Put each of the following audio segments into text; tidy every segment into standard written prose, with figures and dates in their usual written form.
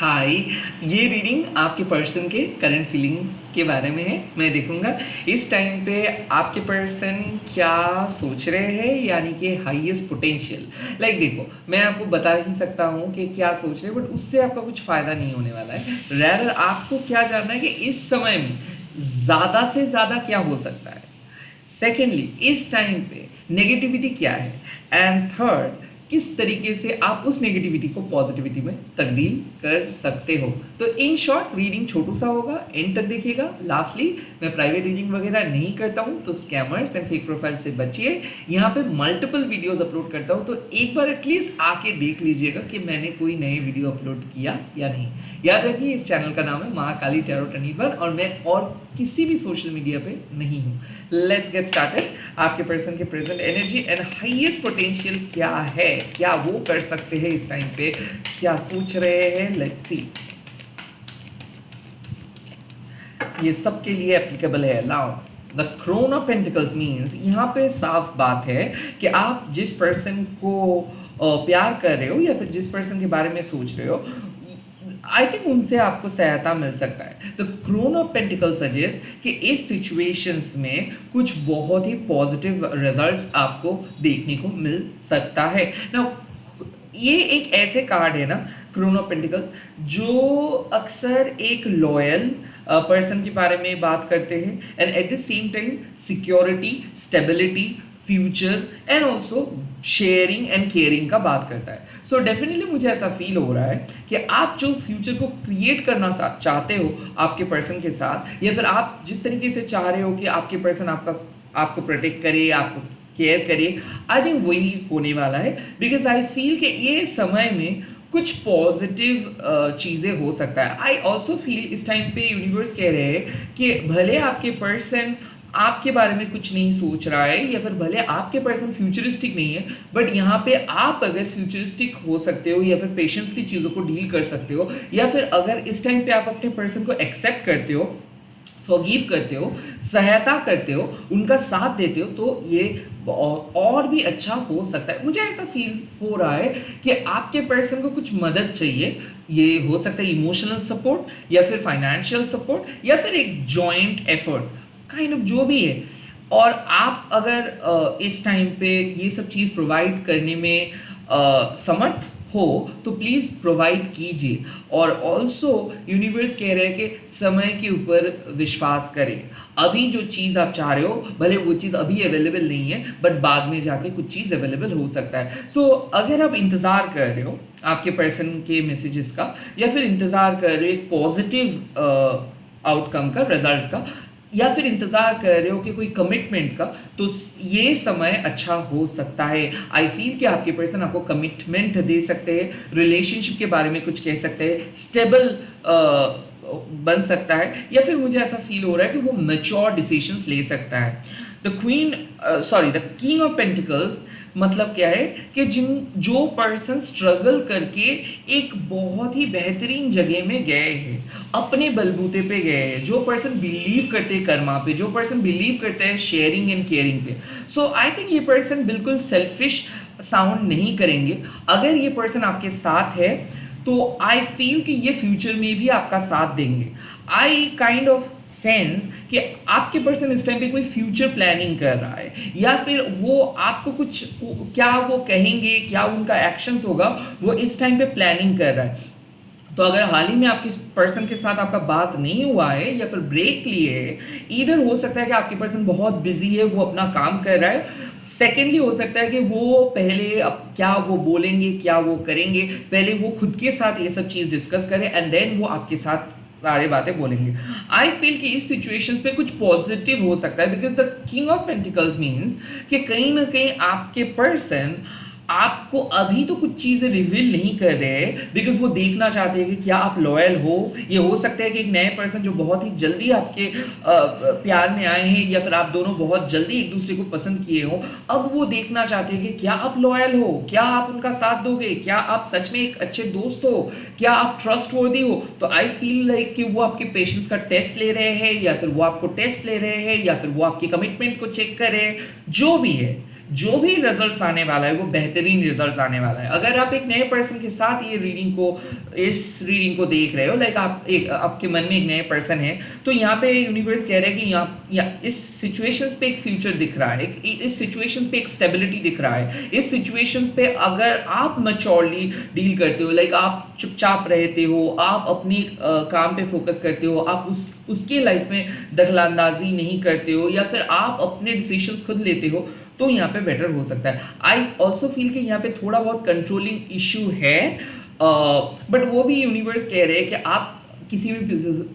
हाय। ये रीडिंग आपके पर्सन के करंट फीलिंग्स के बारे में है। मैं देखूंगा इस टाइम पे आपके पर्सन क्या सोच रहे हैं, यानी कि हाईएस्ट पोटेंशियल। देखो, मैं आपको बता ही सकता हूँ कि क्या सोच रहे हैं, बट उससे आपका कुछ फ़ायदा नहीं होने वाला है। रैदर आपको क्या जानना है कि इस समय में ज़्यादा से ज़्यादा क्या हो सकता है। सेकेंडली, इस टाइम पे नेगेटिविटी क्या है। एंड थर्ड, किस तरीके से आप उस नेगेटिविटी को पॉजिटिविटी में तब्दील कर सकते हो। तो इन शॉर्ट रीडिंग छोटू सा होगा, एंड तक देखिएगा। लास्टली, मैं प्राइवेट रीडिंग वगैरह नहीं करता हूँ, तो स्कैमर्स एंड फेक प्रोफाइल से बचिए। यहाँ पे मल्टीपल वीडियोस अपलोड करता हूँ, तो एक बार एटलीस्ट आके देख लीजिएगा कि मैंने कोई नए वीडियो अपलोड किया या नहीं। याद रखिए, इस चैनल का नाम है महाकाली टैरो टनीवर, और मैं और किसी भी सोशल मीडिया पे नहीं हूँ। Let's get started. आपके पर्सन के present energy and highest potential क्या है, क्या वो कर सकते हैं इस टाइम पे, क्या सोच रहे हैं। Let's see. ये सबके लिए एप्लीकेबल है। Now the crown of pentacles means, यहाँ पे साफ बात है कि आप जिस पर्सन को प्यार कर रहे हो या फिर जिस पर्सन के बारे में सोच रहे हो, आई थिंक उनसे आपको सहायता मिल सकता है। The crown of pentacle suggest कि इस सिचुएशंस में कुछ बहुत ही पॉजिटिव रिजल्ट्स आपको देखने को मिल सकता है ना। ये एक ऐसे कार्ड है ना, क्रोन ऑफ पेंटिकल्स, जो अक्सर एक लॉयल पर्सन के बारे में बात करते हैं, and at the same time security, stability, future and also sharing and caring का बात करता है। सो डेफिनेटली मुझे ऐसा फील हो रहा है कि आप जो फ्यूचर को क्रिएट करना चाहते हो आपके पर्सन के साथ, या फिर आप जिस तरीके से चाह रहे हो कि आपके पर्सन आपको प्रोटेक्ट करे, आपको केयर करे, आई थिंक वही होने वाला है। बिकॉज आई फील कि ये समय में कुछ पॉजिटिव चीज़ें हो सकता है। आई ऑल्सो फील इस टाइम पे यूनिवर्स कह रहे हैं कि भले आपके पर्सन आपके बारे में कुछ नहीं सोच रहा है, या फिर भले आपके पर्सन फ्यूचरिस्टिक नहीं है, बट यहाँ पे आप अगर फ्यूचरिस्टिक हो सकते हो, या फिर पेशेंसली चीज़ों को डील कर सकते हो, या फिर अगर इस टाइम पे आप अपने पर्सन को एक्सेप्ट करते हो, फॉरगिव करते हो, सहायता करते हो, उनका साथ देते हो, तो ये और भी अच्छा हो सकता है। मुझे ऐसा फील हो रहा है कि आपके पर्सन को कुछ मदद चाहिए। ये हो सकता है इमोशनल सपोर्ट, या फिर फाइनेंशियल सपोर्ट, या फिर एक जॉइंट एफर्ट, काइंड ऑफ जो भी है। और आप अगर इस टाइम पे ये सब चीज़ प्रोवाइड करने में समर्थ हो, तो प्लीज़ प्रोवाइड कीजिए। और ऑल्सो यूनिवर्स कह रहे हैं कि समय के ऊपर विश्वास करें। अभी जो चीज़ आप चाह रहे हो, भले वो चीज़ अभी अवेलेबल नहीं है, बट बाद में जाके कुछ चीज़ अवेलेबल हो सकता है। सो अगर आप इंतज़ार कर रहे हो आपके पर्सन के मैसेजेस का, या फिर इंतज़ार कर रहे हो एक पॉजिटिव आउटकम का, रिजल्ट्स का, या फिर इंतज़ार कर रहे हो कि कोई कमिटमेंट का, तो ये समय अच्छा हो सकता है। आई फील कि आपके पर्सन आपको कमिटमेंट दे सकते हैं, रिलेशनशिप के बारे में कुछ कह सकते हैं, स्टेबल बन सकता है, या फिर मुझे ऐसा फील हो रहा है कि वो मैच्योर डिसीजंस ले सकता है। द किंग ऑफ पेंटिकल्स मतलब क्या है कि जो पर्सन स्ट्रगल करके एक बहुत ही बेहतरीन जगह में गए हैं, अपने बलबूते पे गए हैं, जो पर्सन बिलीव करते हैं कर्मा पे, जो पर्सन बिलीव करते हैं शेयरिंग एंड केयरिंग पे। सो आई थिंक ये पर्सन बिल्कुल सेल्फिश साउंड नहीं करेंगे। अगर ये पर्सन आपके साथ है, तो आई फील कि ये फ्यूचर में भी आपका साथ देंगे। आई काइंड ऑफ सेंस कि आपके पर्सन इस टाइम पे कोई फ्यूचर प्लानिंग कर रहा है, या फिर वो आपको कुछ, क्या वो कहेंगे, क्या उनका एक्शंस होगा, वो इस टाइम पे प्लानिंग कर रहा है। तो अगर हाल ही में आपके पर्सन के साथ आपका बात नहीं हुआ है, या फिर ब्रेक लिए है, इधर हो सकता है कि आपके पर्सन बहुत बिजी है, वो अपना काम कर रहा है। सेकेंडली हो सकता है कि वो पहले अब क्या वो बोलेंगे, क्या वो करेंगे, पहले वो खुद के साथ ये सब चीज़ डिस्कस करें, एंड देन वो आपके साथ सारे बातें बोलेंगे। आई फील कि इस सिचुएशंस पे कुछ पॉजिटिव हो सकता है, because the king of pentacles means कि कहीं ना कहीं आपके पर्सन आपको अभी तो कुछ चीज़ें रिवील नहीं कर रहे हैं, बिकॉज वो देखना चाहते हैं कि क्या आप लॉयल हो। ये हो सकता है कि एक नए पर्सन जो बहुत ही जल्दी आपके प्यार में आए हैं, या फिर आप दोनों बहुत जल्दी एक दूसरे को पसंद किए हो, अब वो देखना चाहते हैं कि क्या आप लॉयल हो, क्या आप उनका साथ दोगे, क्या आप सच में एक अच्छे दोस्त हो, क्या आप ट्रस्ट वर्दी हो। तो आई फील लाइक कि वो आपके पेशेंस का टेस्ट ले रहे हैं, या फिर वो आपको टेस्ट ले रहे हैं, या फिर वो आपकी कमिटमेंट को चेक कर रहे हैं। जो भी है, जो भी रिजल्ट्स आने वाला है वो बेहतरीन रिजल्ट्स आने वाला है। अगर आप एक नए पर्सन के साथ इस रीडिंग को देख रहे हो, लाइक आपके मन में एक नए पर्सन है, तो यहाँ पे यूनिवर्स कह रहा है कि इस सिचुएशंस पे एक फ्यूचर दिख रहा है, इस सिचुएशंस पे एक स्टेबिलिटी दिख रहा है। इस सिचुएशंस पे अगर आप मैच्योरली डील करते हो, लाइक आप चुपचाप रहते हो, आप अपनी काम पे फोकस करते हो, आप उसके लाइफ में दखलंदाजी नहीं करते हो, या फिर आप अपने डिसीजंस खुद लेते हो, तो यहाँ पे बेटर हो सकता है। आई ऑल्सो फील कि यहाँ पे थोड़ा बहुत कंट्रोलिंग इशू है, बट वो भी यूनिवर्स कह रहे हैं कि आप किसी भी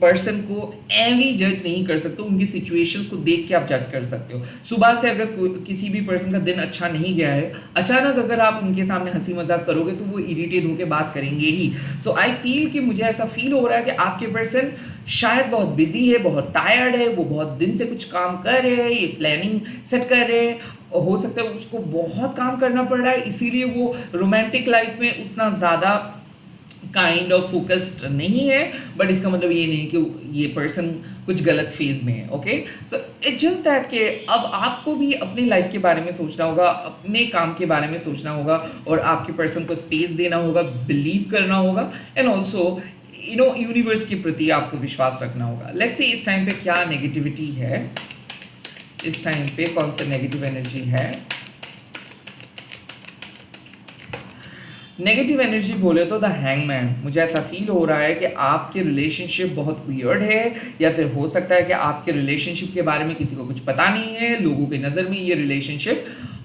पर्सन को एवी जज नहीं कर सकते, उनकी सिचुएशंस को देख के आप जज कर सकते हो। सुबह से अगर किसी भी पर्सन का दिन अच्छा नहीं गया है, अचानक अगर आप उनके सामने हंसी मजाक करोगे तो वो इरिटेट होकर बात करेंगे ही। सो आई फील कि मुझे ऐसा फील हो रहा है कि आपके पर्सन शायद बहुत बिजी है, बहुत टायर्ड है, वो बहुत दिन से कुछ काम कर रहे हैं, ये प्लानिंग सेट कर रहे हैं, हो सकता है उसको बहुत काम करना पड़ रहा है, इसीलिए वो रोमांटिक लाइफ में उतना ज़्यादा काइंड ऑफ फोकस्ड नहीं है। बट इसका मतलब ये नहीं कि ये पर्सन कुछ गलत फेज में है। Okay, so it's just that कि अब आपको भी अपनी लाइफ के बारे में सोचना होगा, अपने काम के बारे में सोचना होगा, और आपके पर्सन को स्पेस देना होगा, बिलीव करना होगा, एंड ऑल्सो यूनिवर्स के प्रति आपको विश्वास रखना होगा। लेट्स सी इस टाइम पे क्या नेगेटिविटी है, इस टाइम पे कौन सा नेगेटिव एनर्जी है। नेगेटिव एनर्जी बोले तो द हैंगमैन। मुझे ऐसा फील हो रहा है कि आपके रिलेशनशिप बहुत वियर्ड है, या फिर हो सकता है कि आपके रिलेशनशिप के बारे में किसी को कुछ पता नहीं है, लोगों के नज़र में ये रिलेशनशिप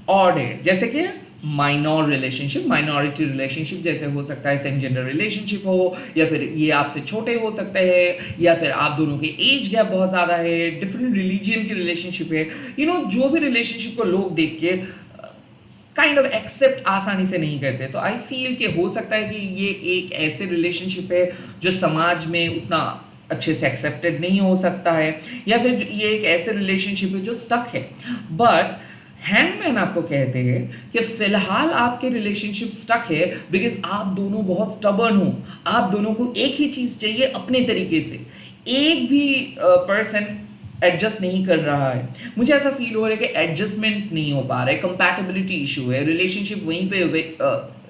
ऑड है, जैसे कि माइनॉर रिलेशनशिप, माइनॉरिटी रिलेशनशिप, जैसे हो सकता है सेम जेंडर रिलेशनशिप हो, या फिर ये आपसे छोटे हो सकते हैं, या फिर आप दोनों के एज गैप बहुत ज़्यादा है, डिफरेंट रिलीजियन की रिलेशनशिप है। जो भी रिलेशनशिप को लोग देख के काइंड ऑफ एक्सेप्ट आसानी से नहीं करते, तो आई फील कि हो सकता है कि ये एक ऐसे रिलेशनशिप है जो समाज में उतना अच्छे से एक्सेप्टेड नहीं हो सकता है, या फिर ये एक ऐसे रिलेशनशिप है जो स्टक है। बट हैंगमैन आपको कहते हैं कि फिलहाल आपके रिलेशनशिप स्टक है बिकॉज आप दोनों बहुत स्टबर्न हो, आप दोनों को एक ही चीज़ चाहिए अपने तरीके से, एक भी पर्सन एडजस्ट नहीं कर रहा है। मुझे ऐसा फील हो रहा है कि एडजस्टमेंट नहीं हो पा रहा है, कंपैटिबिलिटी इशू है, रिलेशनशिप वहीं पे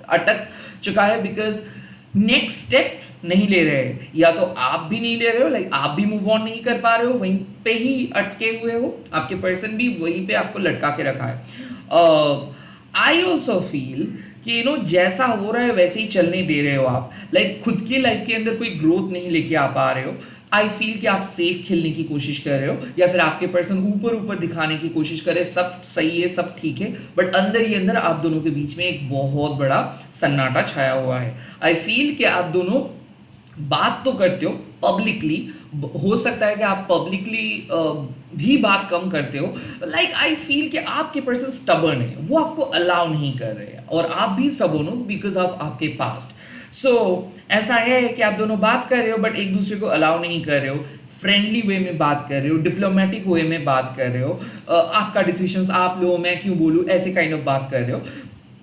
अटक चुका है बिकॉज नेक्स्ट स्टेप नहीं ले रहे, या तो आप भी नहीं ले रहे हो, लाइक आप भी मूव ऑन नहीं कर पा रहे हो, वहीं पे ही अटके हुए हो, आपके पर्सन भी वहीं पे आपको लटका के रखा है। आई ऑल्सो फील कि जैसा हो रहा है वैसे ही चलने दे रहे हो आप, लाइक खुद की लाइफ के अंदर कोई ग्रोथ नहीं लेके आ पा रहे हो। आई फील कि आप सेफ खेलने की कोशिश कर रहे हो, या फिर आपके पर्सन ऊपर ऊपर दिखाने की कोशिश कर रहे हैं, सब सही है, सब ठीक है, बट अंदर ही अंदर आप दोनों के बीच में एक बहुत बड़ा सन्नाटा छाया हुआ है। आई फील कि आप दोनों बात तो करते हो पब्लिकली, हो सकता है कि आप पब्लिकली भी बात कम करते हो, लाइक आई फील कि आपके पर्सन स्टबर्न है, वो आपको अलाउ नहीं कर रहे हैं, और आप भी स्टबर्न हो बिकॉज ऑफ आपके पास्ट। सो ऐसा है कि आप दोनों बात कर रहे हो बट एक दूसरे को अलाउ नहीं कर रहे हो, फ्रेंडली वे में बात कर रहे हो, डिप्लोमेटिक वे में बात कर रहे हो, आपका डिसीजंस आप लो, मैं क्यों बोलूँ, ऐसे काइंड ऑफ बात कर रहे हो।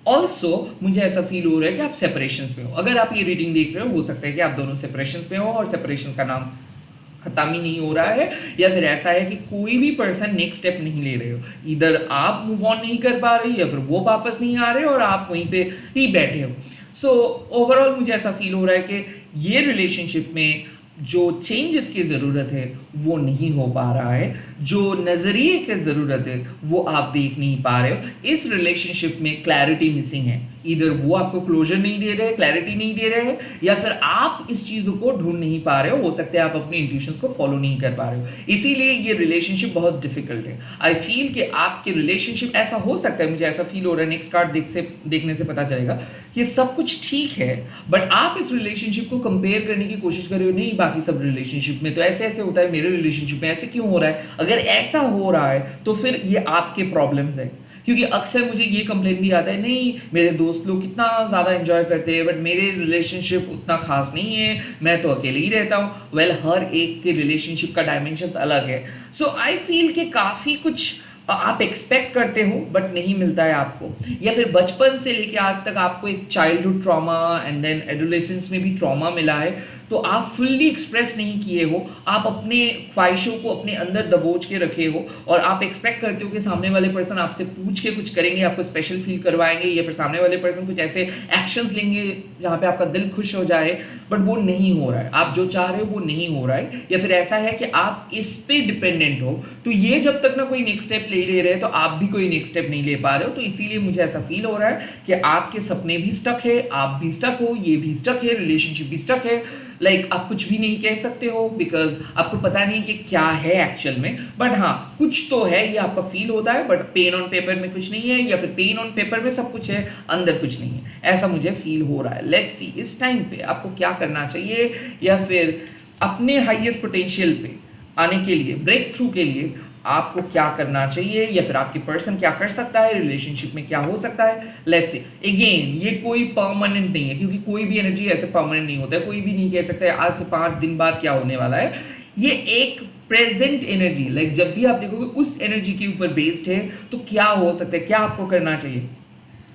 ऑल्सो मुझे ऐसा फील हो रहा है कि आप सेपरेशंस में हो। अगर आप ये रीडिंग देख रहे हो सकता है कि आप दोनों सेपरेशंस में हो, और सेपरेशंस का नाम खत्म ही नहीं हो रहा है, या फिर ऐसा है कि कोई भी पर्सन नेक्स्ट स्टेप नहीं ले रहे हो, इधर आप मूव ऑन नहीं कर पा रहे, या फिर वो वापस नहीं आ रहे और आप वहीं पे ही बैठे हो। सो ओवरऑल मुझे ऐसा फील हो रहा है कि ये रिलेशनशिप में जो चेंजेस की ज़रूरत है वो नहीं हो पा रहा है, जो नज़रिए की ज़रूरत है वो आप देख नहीं पा रहे हो। इस रिलेशनशिप में क्लैरिटी मिसिंग है, इधर वो आपको क्लोजर नहीं दे रहे, क्लैरिटी नहीं दे रहे हैं, या फिर आप इस चीज़ों को ढूंढ नहीं पा रहे हो सकता है आप अपनी इंट्यूशंस को फॉलो नहीं कर पा रहे हो, इसीलिए ये रिलेशनशिप बहुत डिफिकल्ट है। आई फील कि आपके रिलेशनशिप ऐसा हो सकता है, मुझे ऐसा फील हो रहा है, नेक्स्ट कार्ड देखने से पता चलेगा कि सब कुछ ठीक है, बट आप इस रिलेशनशिप को कंपेयर करने की कोशिश कर रहे हो, नहीं बाकी सब रिलेशनशिप में तो ऐसे ऐसे होता है, मेरे रिलेशनशिप में ऐसे क्यों हो रहा है। अगर ऐसा हो रहा है तो फिर ये आपके प्रॉब्लम्स है, क्योंकि अक्सर मुझे ये कंप्लेंट भी आता है, नहीं मेरे दोस्त लोग कितना ज़्यादा एंजॉय करते हैं बट मेरे रिलेशनशिप उतना खास नहीं है, मैं तो अकेले ही रहता हूँ। वेल हर एक के रिलेशनशिप का डायमेंशंस अलग है। सो आई फील कि काफ़ी कुछ आप एक्सपेक्ट करते हो बट नहीं मिलता है आपको, या फिर बचपन से लेके आज तक आपको एक childhood trauma and then adolescence में भी ट्रॉमा मिला है, तो आप फुल्ली एक्सप्रेस नहीं किए हो, आप अपने ख्वाहिशों को अपने अंदर दबोच के रखे हो और आप एक्सपेक्ट करते हो कि सामने वाले पर्सन आपसे पूछ के कुछ करेंगे, आपको स्पेशल फील करवाएंगे, या फिर सामने वाले पर्सन कुछ ऐसे एक्शंस लेंगे जहाँ पे आपका दिल खुश हो जाए, बट वो नहीं हो रहा है, आप जो चाह रहे हो वो नहीं हो रहा है, या फिर ऐसा है कि आप इस पे डिपेंडेंट हो, तो ये जब तक ना कोई नेक्स्ट स्टेप ले रहे हैं तो आप भी कोई नेक्स्ट स्टेप नहीं ले पा रहे हो, तो इसीलिए मुझे ऐसा फील हो रहा है कि आपके सपने भी स्टक है, आप भी स्टक हो, ये भी स्टक है, रिलेशनशिप भी स्टक है, आप कुछ भी नहीं कह सकते हो बिकॉज आपको पता नहीं कि क्या है एक्चुअल में, बट हाँ कुछ तो है, ये आपका फील होता है, बट पेन ऑन पेपर में कुछ नहीं है, या फिर पेन ऑन पेपर में सब कुछ है, अंदर कुछ नहीं है, ऐसा मुझे फील हो रहा है। लेट्स सी इस टाइम पे आपको क्या करना चाहिए, या फिर अपने हाईएस्ट पोटेंशियल पे आने के लिए, ब्रेक थ्रू के लिए आपको क्या करना चाहिए, या फिर आपकी पर्सन क्या कर सकता है, रिलेशनशिप में क्या हो सकता है। लेट्स से अगेन ये कोई परमानेंट नहीं है, क्योंकि कोई भी एनर्जी ऐसे परमानेंट नहीं होता है, कोई भी नहीं कह सकता है आज से 5 दिन बाद क्या होने वाला है, ये एक प्रेजेंट एनर्जी, जब भी आप देखोगे उस एनर्जी के ऊपर बेस्ड है, तो क्या हो सकता है, क्या आपको करना चाहिए।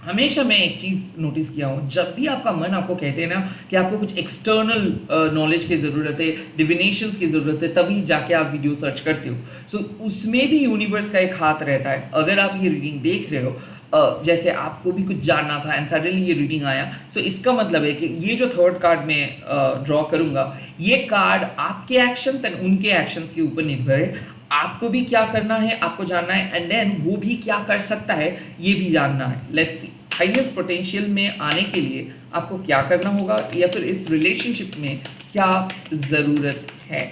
हमेशा मैं एक चीज़ नोटिस किया हूँ, जब भी आपका मन आपको कहते हैं ना कि आपको कुछ एक्सटर्नल नॉलेज की ज़रूरत है, डिविनेशंस की ज़रूरत है, तभी जाके आप वीडियो सर्च करते हो। सो उसमें भी यूनिवर्स का एक हाथ रहता है। अगर आप ये रीडिंग देख रहे हो, जैसे आपको भी कुछ जानना था एंड सडनली ये रीडिंग आया, सो इसका मतलब है कि ये जो थर्ड कार्ड में ड्रॉ करूँगा, ये कार्ड आपके एक्शंस एंड उनके एक्शंस के ऊपर निर्भर है। आपको भी क्या करना है आपको जानना है, एंड देन वो भी क्या कर सकता है ये भी जानना है। लेट्स सी हाईएस्ट पोटेंशियल में आने के लिए आपको क्या करना होगा, या फिर इस रिलेशनशिप में क्या ज़रूरत है।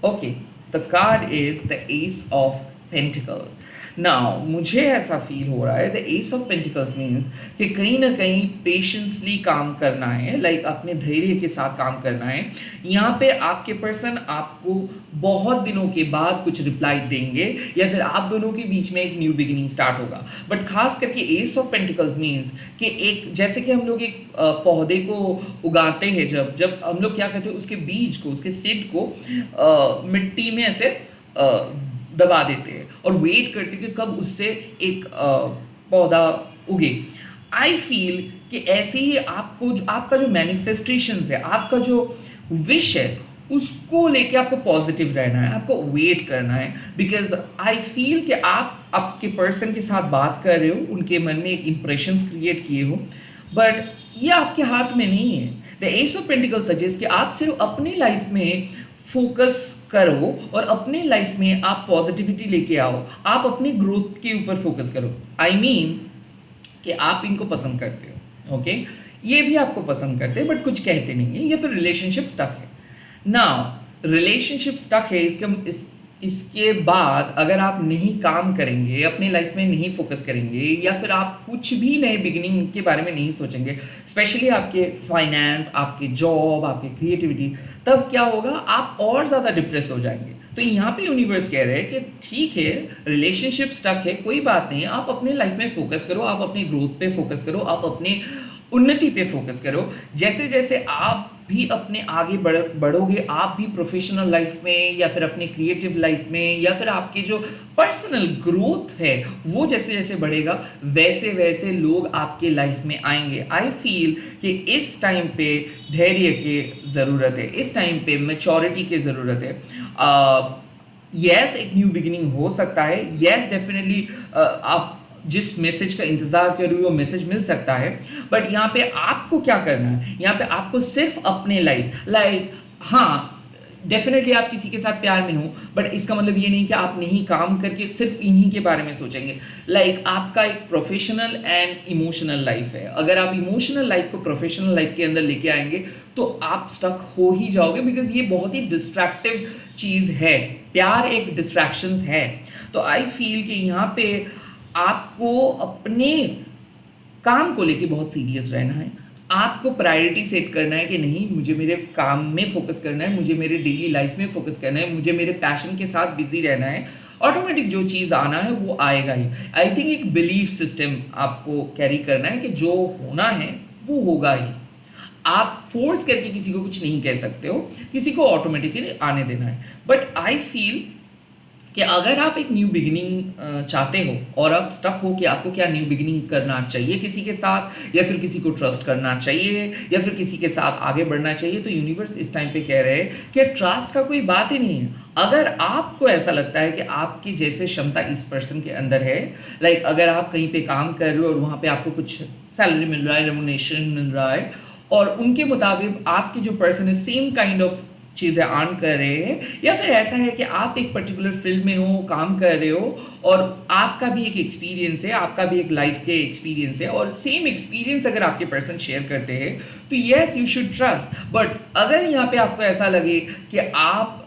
Okay, the card is the S of pentacles. Now मुझे ऐसा फील हो रहा है the S of pentacles means कि कहीं ना कहीं पेशेंसली काम करना है, अपने धैर्य के साथ काम करना है। यहाँ पे आपके पर्सन आपको बहुत दिनों के बाद कुछ रिप्लाई देंगे, या फिर आप दोनों के बीच में एक न्यू बिगिनिंग स्टार्ट होगा। बट खास करके एस ऑफ पेंटिकल्स मीन्स कि एक जैसे कि हम लोग एक पौधे को उगाते हैं, जब हम लोग क्या करते हैं, उसके बीज को, उसके सीड को मिट्टी में ऐसे दबा देते हैं और वेट करते हैं कि कब उससे एक पौधा उगे। आई फील कि ऐसे ही आपको आपका जो मैनिफेस्टेशन है, आपका जो विश है, उसको लेके आपको पॉजिटिव रहना है, आपको वेट करना है। बिकॉज आई फील कि आप आपके पर्सन के साथ बात कर रहे हो, उनके मन में एक इंप्रेशंस क्रिएट किए हो, बट ये आपके हाथ में नहीं है। The S of pentacle suggest कि आप सिर्फ अपनी लाइफ में फोकस करो और अपने लाइफ में आप पॉजिटिविटी लेके आओ, आप अपनी ग्रोथ के ऊपर फोकस करो। आई मीन कि आप इनको पसंद करते हो, ओके, ये भी आपको पसंद करते हैं बट कुछ कहते नहीं है, या फिर रिलेशनशिप स्टक है। नाउ रिलेशनशिप स्टक है, इसके बाद अगर आप नहीं काम करेंगे, अपनी लाइफ में नहीं फोकस करेंगे, या फिर आप कुछ भी नए बिगिनिंग के बारे में नहीं सोचेंगे, स्पेशली आपके फाइनेंस, आपके जॉब, आपके क्रिएटिविटी, तब क्या होगा, आप और ज़्यादा डिप्रेस हो जाएंगे। तो यहाँ पे यूनिवर्स कह रहे हैं कि ठीक है, रिलेशनशिप स्टक है, कोई बात नहीं, आप अपने लाइफ में फोकस करो, आप अपनी ग्रोथ पे फोकस करो, आप अपनी उन्नति पे फोकस करो। जैसे जैसे आप भी अपने आगे बढ़ोगे, आप भी प्रोफेशनल लाइफ में, या फिर अपने क्रिएटिव लाइफ में, या फिर आपके जो पर्सनल ग्रोथ है वो जैसे जैसे बढ़ेगा, वैसे वैसे लोग आपके लाइफ में आएंगे। आई फील कि इस टाइम पे धैर्य की ज़रूरत है, इस टाइम पे मैच्योरिटी की ज़रूरत है। यस, एक न्यू बिगिनिंग हो सकता है, यस डेफिनेटली आप जिस मैसेज का इंतजार कर रही हो मैसेज मिल सकता है, बट यहाँ पे आपको क्या करना है, यहाँ पे आपको सिर्फ अपने लाइफ हाँ डेफिनेटली आप किसी के साथ प्यार में हो, बट इसका मतलब ये नहीं कि आप नहीं काम करके सिर्फ इन्हीं के बारे में सोचेंगे। आपका एक प्रोफेशनल एंड इमोशनल लाइफ है, अगर आप इमोशनल लाइफ को प्रोफेशनल लाइफ के अंदर लेके आएंगे तो आप स्टक हो ही जाओगे, बिकॉज ये बहुत ही डिस्ट्रैक्टिव चीज़ है, प्यार एक डिस्ट्रैक्शंस है। तो आई फील कि यहाँ पे आपको अपने काम को लेके बहुत सीरियस रहना है, आपको प्रायोरिटी सेट करना है कि नहीं, मुझे मेरे काम में फोकस करना है, मुझे मेरे डेली लाइफ में फोकस करना है, मुझे मेरे पैशन के साथ बिजी रहना है। ऑटोमेटिक जो चीज़ आना है वो आएगा ही। आई थिंक एक बिलीफ सिस्टम आपको कैरी करना है कि जो होना है वो होगा ही। आप फोर्स करके किसी को कुछ नहीं कह सकते हो, किसी को ऑटोमेटिकली आने देना है। बट आई फील कि अगर आप एक न्यू बिगिनिंग चाहते हो और आप स्टक हो कि आपको क्या न्यू बिगिनिंग करना चाहिए किसी के साथ, या फिर किसी को ट्रस्ट करना चाहिए, या फिर किसी के साथ आगे बढ़ना चाहिए, तो यूनिवर्स इस टाइम पे कह रहे हैं कि ट्रस्ट का कोई बात ही नहीं है। अगर आपको ऐसा लगता है कि आपकी जैसे क्षमता इस पर्सन के अंदर है, लाइक अगर आप कहीं पे काम कर रहे हो और वहाँ पे आपको कुछ सैलरी मिल रहा है, रेमुनेशन मिल रहा है, और उनके मुताबिक आपकी जो पर्सन है सेम काइंड ऑफ चीज़ें अर्न कर रहे हैं, या फिर ऐसा है कि आप एक पर्टिकुलर फील्ड में हो, काम कर रहे हो, और आपका भी एक एक्सपीरियंस है, आपका भी एक लाइफ के एक्सपीरियंस है, और सेम एक्सपीरियंस अगर आपके पर्सन शेयर करते हैं, तो yes you should trust. But अगर यहाँ पे आपको ऐसा लगे कि आप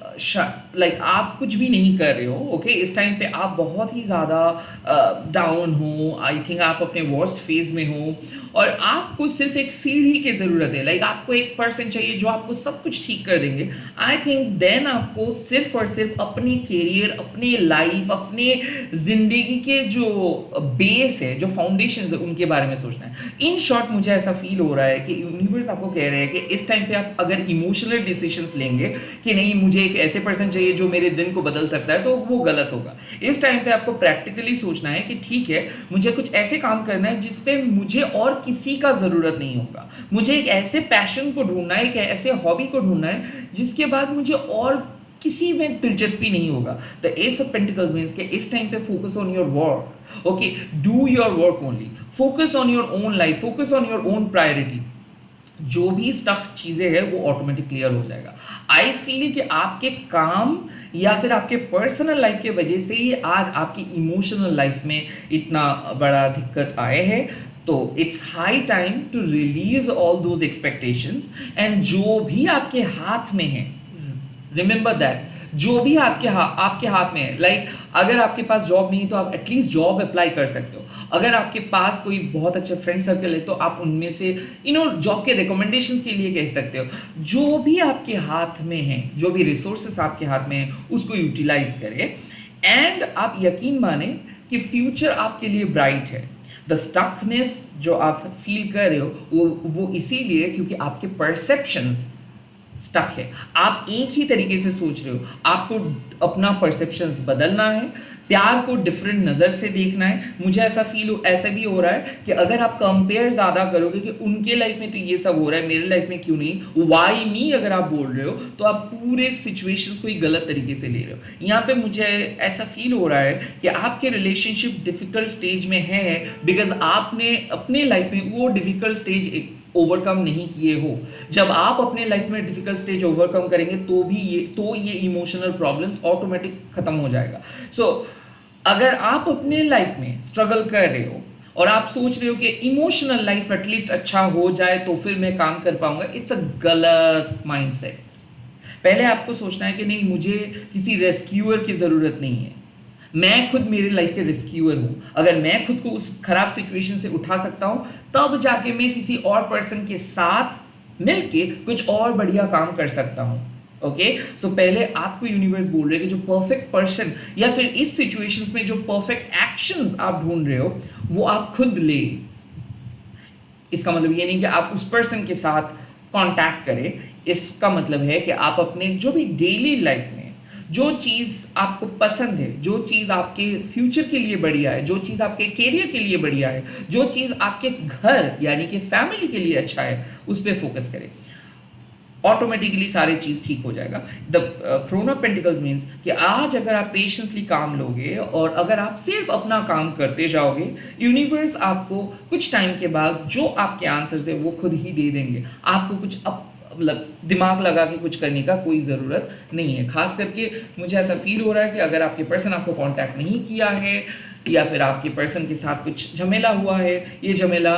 आप कुछ भी नहीं कर रहे हो, ओके, इस टाइम पे आप बहुत ही ज़्यादा डाउन हो, आई थिंक आप अपने वर्स्ट फेज में हो, और आपको सिर्फ एक सीढ़ी की ज़रूरत है, लाइक आपको एक पर्सन चाहिए जो आपको सब कुछ ठीक कर देंगे, आई थिंक देन आपको सिर्फ और सिर्फ अपने करियर, अपने लाइफ, अपने ज़िंदगी के जो बेस है, जो फाउंडेशन है, उनके बारे में सोचना है। इन शॉर्ट मुझे ऐसा फील हो रहा है कि यूनिवर्स आपको कह रहे हैं कि इस टाइम पे आप अगर इमोशनल डिसीजंस लेंगे कि नहीं मुझे एक ऐसे पर्सन चाहिए जो मेरे दिन को बदल सकता है, तो वो गलत होगा। इस टाइम पे आपको प्रैक्टिकली सोचना है कि ठीक है, मुझे कुछ ऐसे काम करना है जिस पे मुझे और किसी का ज़रूरत नहीं होगा, मुझे एक ऐसे पैशन को ढूंढना है, एक ऐसे हॉबी को ढूंढना है जिसके बाद मुझे और किसी में दिलचस्पी नहीं होगा। The S of pentacles means कि इस टाइम पे focus on your work, okay, do your work only, focus on your own life, focus on your own priority. जो भी स्टक चीज़ें हैं वो ऑटोमेटिक क्लियर हो जाएगा। आई फील कि आपके काम या फिर आपके पर्सनल लाइफ के वजह से ही आज आपकी इमोशनल लाइफ में इतना बड़ा दिक्कत आए हैं। तो it's high time to release all those expectations, and जो भी आपके हाथ में है, रिमेंबर दैट, जो भी आपके हाथ में है, लाइक अगर आपके पास जॉब नहीं है तो आप एटलीस्ट जॉब अप्लाई कर सकते हो। अगर आपके पास कोई बहुत अच्छे फ्रेंड सर्कल है तो आप उनमें से जॉब के रिकमेंडेशंस के लिए कह सकते हो। जो भी आपके हाथ में है, जो भी रिसोर्सेस आपके हाथ में है, उसको यूटिलाइज करें, एंड आप यकीन माने कि फ्यूचर आपके लिए ब्राइट है। द स्टकनेस जो आप फील कर रहे हो वो इसीलिए क्योंकि आपके परसेप्शंस स्टक है, आप एक ही तरीके से सोच रहे हो। आपको अपना परसेप्शंस बदलना है, प्यार को डिफरेंट नज़र से देखना है। मुझे ऐसा भी हो रहा है कि अगर आप कंपेयर ज़्यादा करोगे कि उनके लाइफ में तो ये सब हो रहा है, मेरे लाइफ में क्यों नहीं, वाई मी अगर आप बोल रहे हो, तो आप पूरे सिचुएशंस को ही गलत तरीके से ले रहे हो। यहाँ पे मुझे ऐसा फील हो रहा है कि आपके रिलेशनशिप डिफिकल्ट स्टेज में है बिकॉज आपने अपने लाइफ में वो डिफिकल्ट स्टेज ओवरकम नहीं किए हो। जब आप अपने लाइफ में डिफिकल्ट स्टेज ओवरकम करेंगे तो ये इमोशनल प्रॉब्लम्स ऑटोमेटिक खत्म हो जाएगा। सो अगर आप अपने लाइफ में स्ट्रगल कर रहे हो और आप सोच रहे हो कि इमोशनल लाइफ एटलीस्ट अच्छा हो जाए तो फिर मैं काम कर पाऊंगा, इट्स अ गलत माइंडसेट। पहले आपको सोचना है कि नहीं, मुझे किसी रेस्क्यूअर की जरूरत नहीं है, मैं खुद मेरे लाइफ के रेस्क्यूअर हूँ। अगर मैं खुद को उस खराब सिचुएशन से उठा सकता हूँ तब जाके मैं किसी और पर्सन के साथ मिलके कुछ और बढ़िया काम कर सकता हूँ। ओके, सो पहले आपको यूनिवर्स बोल रहे हैं कि जो परफेक्ट पर्सन या फिर इस सिचुएशंस में जो परफेक्ट एक्शंस आप ढूंढ रहे हो वो आप खुद ले। इसका मतलब ये नहीं कि आप उस पर्सन के साथ कांटेक्ट करें, इसका मतलब है कि आप अपने जो भी डेली लाइफ में जो चीज़ आपको पसंद है, जो चीज़ आपके फ्यूचर के लिए बढ़िया है, जो चीज़ आपके करियर के लिए बढ़िया है, जो चीज़ आपके घर यानी कि फैमिली के लिए अच्छा है, उस पर फोकस करें। ऑटोमेटिकली सारी चीज़ ठीक हो जाएगा। The crown of pentacles means कि आज अगर आप पेशेंसली काम लोगे और अगर आप सिर्फ अपना काम करते जाओगे, यूनिवर्स आपको कुछ टाइम के बाद जो आपके आंसर्स है वो खुद ही दे देंगे। आपको कुछ दिमाग लगा के कुछ करने का कोई ज़रूरत नहीं है। खास करके मुझे ऐसा फील हो रहा है कि अगर आपके पर्सन आपको कांटेक्ट नहीं किया है या फिर आपके पर्सन के साथ कुछ झमेला हुआ है, ये झमेला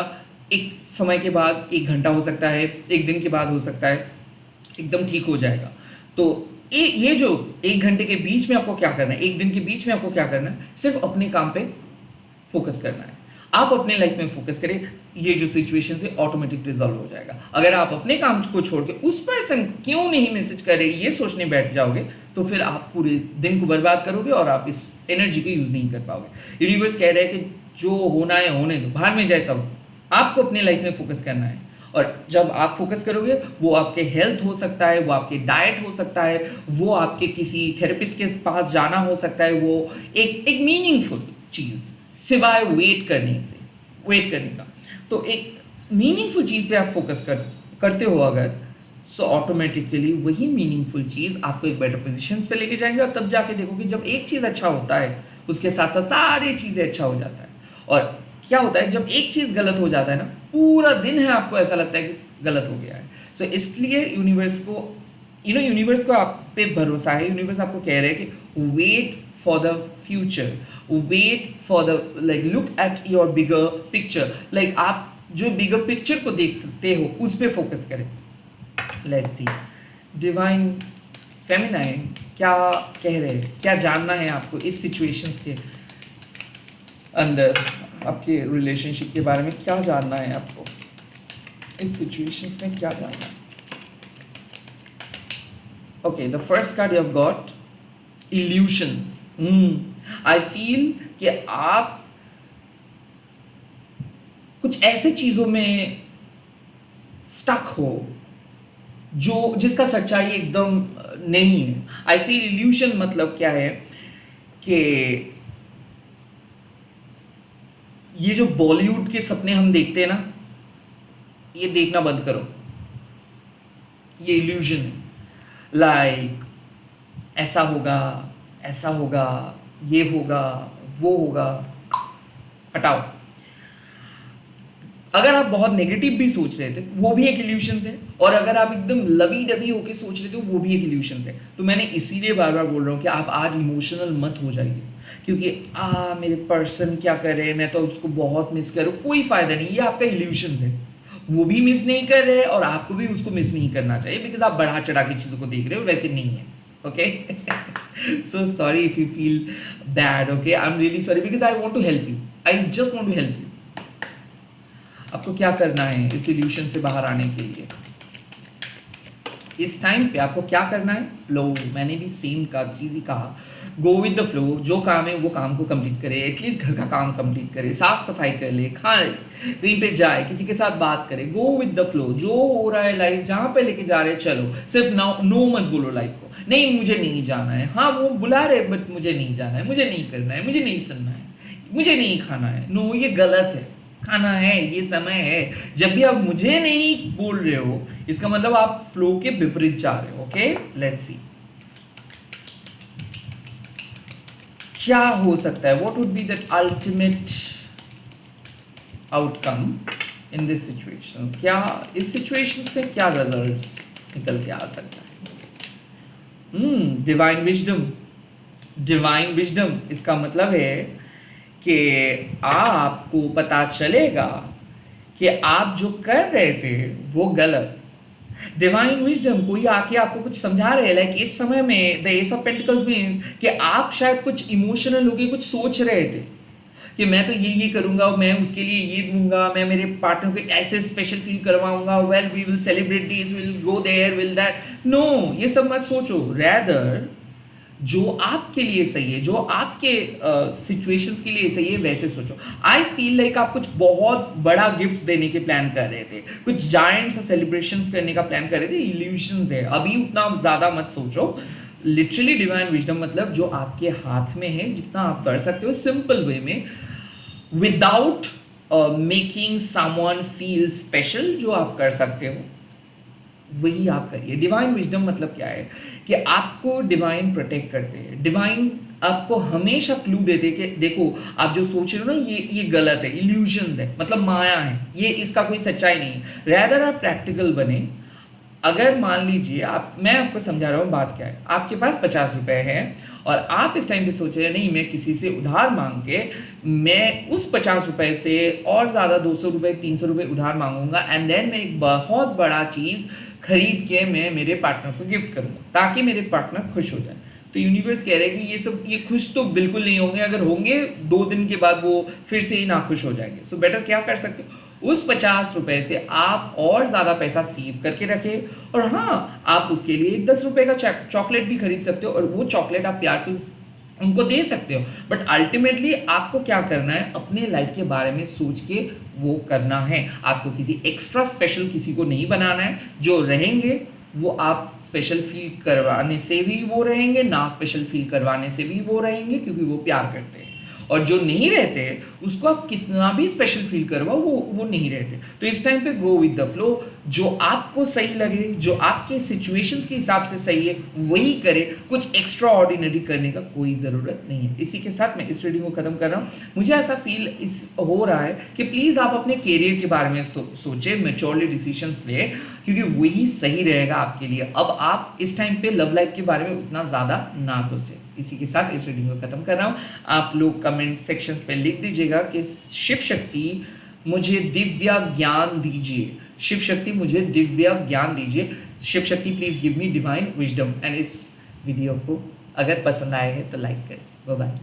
एक समय के बाद, 1 घंटा हो सकता है, 1 दिन के बाद हो सकता है, एकदम ठीक हो जाएगा। तो ये जो 1 घंटे के बीच में आपको क्या करना है, 1 दिन के बीच में आपको क्या करना है, सिर्फ अपने काम पे फोकस करना है। आप अपने लाइफ में फोकस करें, ये जो सिचुएशन है ऑटोमेटिक रिजॉल्व हो जाएगा। अगर आप अपने काम को छोड़ के उस पर्सन क्यों नहीं मैसेज कर रहे ये सोचने बैठ जाओगे तो फिर आप पूरे दिन को बर्बाद करोगे और आप इस एनर्जी को यूज नहीं कर पाओगे। यूनिवर्स कह रहे हैं कि जो होना है होने दो, बाहर में जाए सब, आपको अपने लाइफ में फोकस करना है और जब आप फोकस करोगे, वो आपके हेल्थ हो सकता है, वो आपके डाइट हो सकता है, वो आपके किसी थेरेपिस्ट के पास जाना हो सकता है, वो एक मीनिंगफुल चीज़ सिवाय वेट करने का। तो एक मीनिंगफुल चीज़ पे आप फोकस करते हो अगर, सो ऑटोमेटिकली वही मीनिंगफुल चीज़ आपको एक बेटर पोजीशन पे लेके जाएंगे, और तब जाके देखोगे जब एक चीज़ अच्छा होता है उसके साथ साथ सारी चीज़ें अच्छा हो जाता है। और क्या होता है जब एक चीज़ गलत हो जाता है ना, पूरा दिन है आपको ऐसा लगता है कि गलत हो गया है। सो इसलिए यूनिवर्स को आप पे भरोसा है, यूनिवर्स आपको कह रहे हैं कि wait for the future, wait for the like look at your bigger picture, like आप जो बिगर पिक्चर को देखते हो उस पर फोकस करें। लेट्स सी डिवाइन फेमिनाइन क्या कह रहे हैं, क्या जानना है आपको इस सिचुएशंस के अंदर, आपके रिलेशनशिप के बारे में क्या जानना है आपको, इस सिचुएशंस में क्या जानना है। Okay, the first card you have got illusions. I feel कि आप कुछ ऐसे चीजों में स्टक हो जिसका सच्चाई एकदम नहीं है। आई फील इल्यूशन मतलब क्या है कि ये जो बॉलीवुड के सपने हम देखते हैं ना, ये देखना बंद करो, ये इल्यूजन है। लाइक ऐसा होगा, ये होगा, वो होगा, हटाओ। अगर आप बहुत नेगेटिव भी सोच रहे थे वो भी एक इल्यूशन है, और अगर आप एकदम लवी डबी होके सोच रहे थे वो भी एक इल्यूशन है। तो मैंने इसीलिए बार बार बोल रहा हूँ कि आप आज इमोशनल मत हो जाइए, क्योंकि मेरे पर्सन क्या कर रहे हैं, मैं तो उसको बहुत मिस कर रहा हूँ, कोई फायदा नहीं, ये आपका इल्यूशन है। वो भी मिस नहीं कर रहे और आपको भी उसको मिस नहीं करना चाहिए, बिकॉज आप बढ़ा चढ़ा के चीज़ों को देख रहे हो, वैसे नहीं है। Okay, so sorry if you feel bad. Okay, I am really sorry because I want to help you, I just want to help you. आपको क्या करना है इस इल्यूशन से बाहर आने के लिए? इस टाइम पे आपको क्या करना है? फ्लो। मैंने भी सेम का चीज़ ही कहा, गो विद द फ्लो। जो काम है वो काम को कंप्लीट करे, एटलीस्ट घर का काम कंप्लीट करे, साफ सफाई कर ले, खाए, कहीं पे जाए, किसी के साथ बात करे। गो विद द फ्लो, जो हो रहा है लाइफ जहाँ पे लेके जा रहे हैं चलो। सिर्फ नो मत बोलो लाइफ को, नहीं मुझे नहीं जाना है। हाँ वो बुला रहे बट मुझे नहीं जाना है, मुझे नहीं करना है, मुझे नहीं सुनना है, मुझे नहीं खाना है। नो, ये गलत है। खाना है, ये समय है। जब भी आप मुझे नहीं बोल रहे हो इसका मतलब आप फ्लो के विपरीत जा रहे हो। ओके, लेट्स सी क्या हो सकता है, what would be the ultimate outcome in this situation. क्या इस सिचुएशंस में क्या रिजल्ट्स निकल के आ सकता है? Divine wisdom. डिवाइन विजडम इसका मतलब है कि आपको पता चलेगा कि आप जो कर रहे थे वो गलत। डिवाइन विजडम, कोई आके आपको कुछ समझा रहे हैं, लाइक इस समय में the S of pentacles means कि आप शायद कुछ इमोशनल होके कुछ सोच रहे थे कि मैं तो ये करूंगा, मैं उसके लिए ये दूंगा, मैं मेरे पार्टनर को ऐसे स्पेशल फील करवाऊंगा, well we will celebrate this, will go there, will that. No, ये सब मत सोचो। रैदर जो आपके लिए सही है, जो आपके सिचुएशंस के लिए सही है, वैसे सोचो। आई फील लाइक आप कुछ बहुत बड़ा गिफ्ट्स देने के प्लान कर रहे थे, कुछ जायंट सा सेलिब्रेशंस करने का प्लान कर रहे थे। इल्यूशंस है, अभी उतना ज़्यादा मत सोचो। लिटरली डिवाइन विजडम मतलब जो आपके हाथ में है, जितना आप कर सकते हो सिंपल वे में, without making someone feel special, जो आप कर सकते हो वही आप करिए। डिवाइन विजडम मतलब क्या है कि आपको डिवाइन प्रोटेक्ट करते हैं। डिवाइन आपको हमेशा क्लू देते हैं कि देखो आप जो सोच रहे हो ना, ये गलत है, इल्यूजन्स है, मतलब माया है, ये इसका कोई सच्चाई नहीं है। रैदर आप प्रैक्टिकल बने। अगर मान लीजिए मैं आपको समझा रहा हूँ बात क्या है। आपके पास 50 रुपए है और आप इस टाइम पे सोच रहे हैं नहीं, मैं किसी से उधार मांग के मैं उस 50 रुपए से और ज़्यादा 200 रुपये 300 रुपये उधार मांगूंगा, एंड देन मैं एक बहुत बड़ा चीज़ खरीद के मैं मेरे पार्टनर को गिफ्ट करूंगा ताकि मेरे पार्टनर खुश हो जाए। तो यूनिवर्स कह रहे हैं कि ये खुश तो बिल्कुल नहीं होंगे, अगर होंगे 2 दिन के बाद वो फिर से ही नाखुश हो जाएंगे। सो बेटर क्या कर सकते हो, उस 50 रुपए से आप और ज़्यादा पैसा सेव करके रखें, और हाँ आप उसके लिए एक 10 रुपए का चॉकलेट भी खरीद सकते हो, और वो चॉकलेट आप प्यार से उनको दे सकते हो, बट अल्टीमेटली आपको क्या करना है, अपने लाइफ के बारे में सोच के वो करना है। आपको किसी एक्स्ट्रा स्पेशल किसी को नहीं बनाना है। जो रहेंगे वो आप स्पेशल फील करवाने से भी वो रहेंगे, ना स्पेशल फील करवाने से भी वो रहेंगे, क्योंकि वो प्यार करते हैं। और जो नहीं रहते उसको आप कितना भी स्पेशल फील करवाओ वो नहीं रहते। तो इस टाइम पे गो विद द फ्लो, जो आपको सही लगे, जो आपके सिचुएशंस के हिसाब से सही है वही करे। कुछ एक्स्ट्रा ऑर्डिनरी करने का कोई ज़रूरत नहीं है। इसी के साथ मैं इस रीडिंग को ख़त्म कर रहा हूँ। मुझे ऐसा फील हो रहा है कि प्लीज़ आप अपने कैरियर के बारे में सोचें, मैच्योरली डिसीजंस लें, क्योंकि वही सही रहेगा आपके लिए। अब आप इस टाइम पे लव लाइफ के बारे में उतना ज़्यादा ना सोचें। इसी के साथ इस रीडिंग को खत्म कर रहा हूँ। आप लोग कमेंट सेक्शंस पे लिख दीजिएगा कि शिव शक्ति मुझे दिव्य ज्ञान दीजिए, शिव शक्ति मुझे दिव्य ज्ञान दीजिए, Shiv Shakti please give me divine wisdom. And इस वीडियो को अगर पसंद आए है तो लाइक करें। Bye bye.